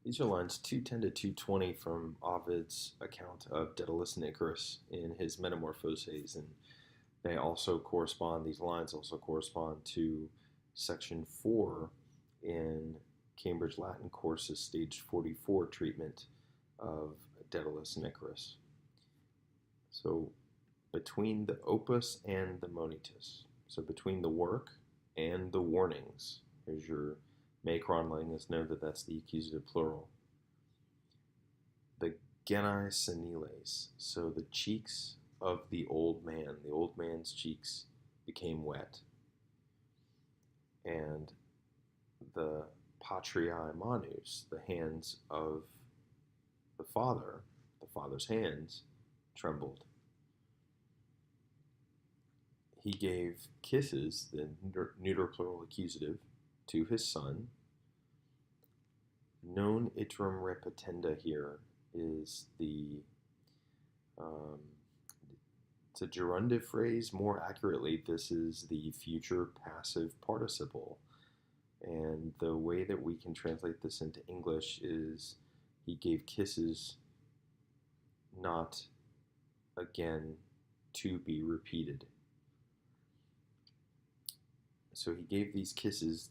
These are lines 210 to 220 from Ovid's account of Daedalus and Icarus in his Metamorphoses, and these lines also correspond to section 4 in Cambridge Latin Courses stage 44 treatment of Daedalus and Icarus. So between the opus and the monitus, so between the work and the warnings, here's your macron letting us know that that's the accusative plural. The genai seniles, so the cheeks of the old man's cheeks became wet. And the patriae manus, the hands of the father's hands, trembled. He gave kisses, the neuter plural accusative, to his son. Non iterum repetenda here is it's a gerundive phrase. More accurately, this is the future passive participle. And the way that we can translate this into English is he gave kisses, not again to be repeated. So he gave these kisses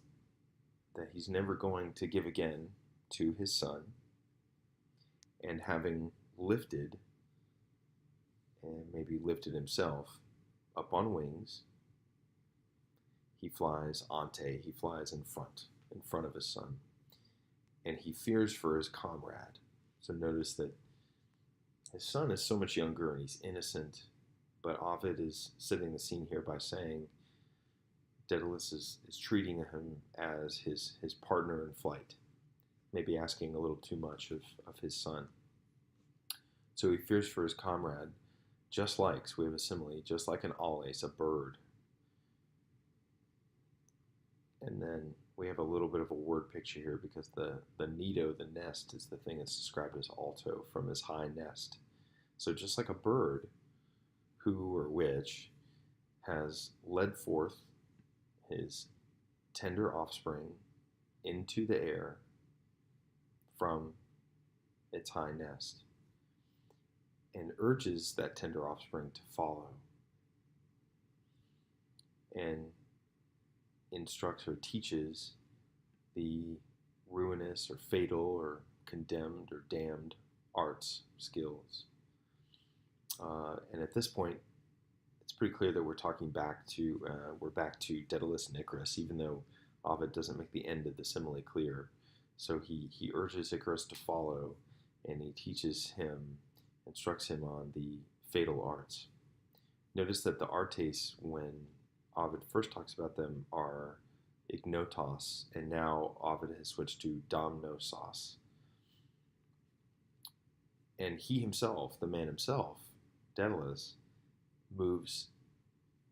that he's never going to give again to his son, and having lifted, and maybe lifted himself up on wings, he flies he flies in front of his son, and he fears for his comrade. So notice that his son is so much younger and he's innocent, but Ovid is setting the scene here by saying Daedalus is treating him as his partner in flight, maybe asking a little too much of his son. So he fears for his comrade, just like, so we have a simile, just like an ales, a bird. And then we have a little bit of a word picture here because the nido, the nest, is the thing that's described as alto, from his high nest. So just like a bird who or which has led forth his tender offspring into the air from its high nest and urges that tender offspring to follow and instructs or teaches the ruinous or fatal or condemned or damned arts, skills. And at this point, it's pretty clear that we're back to Daedalus and Icarus, even though Ovid doesn't make the end of the simile clear. So he urges Icarus to follow, and he instructs him on the fatal arts. Notice that the artes, when Ovid first talks about them, are ignotos, and now Ovid has switched to domnosos. And he himself, the man himself, Daedalus, moves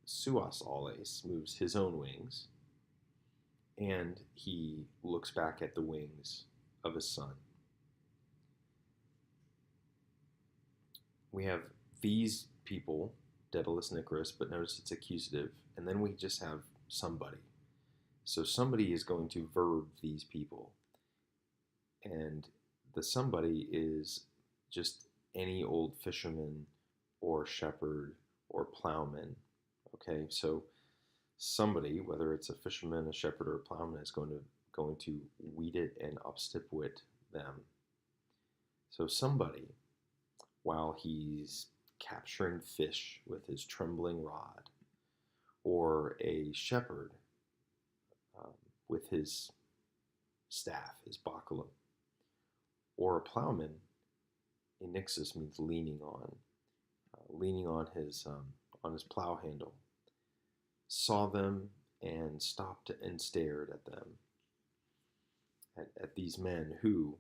suas ales, moves his own wings, and he looks back at the wings of his son. We have these people, Daedalus and Icarus, but notice it's accusative, and then we just have somebody. So somebody is going to verb these people, and the somebody is just any old fisherman or shepherd or plowman. Okay, so somebody, whether it's a fisherman, a shepherd, or a plowman, is going to weed it and upstipwit them. So somebody, while he's capturing fish with his trembling rod, or a shepherd with his staff, his baculum, or a plowman, enixis means leaning on his plow handle, saw them and stopped and stared at them, at these men who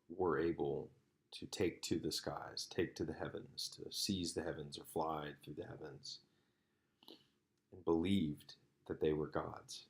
were able to take to the skies, take to the heavens, to seize the heavens or fly through the heavens, and believed that they were gods.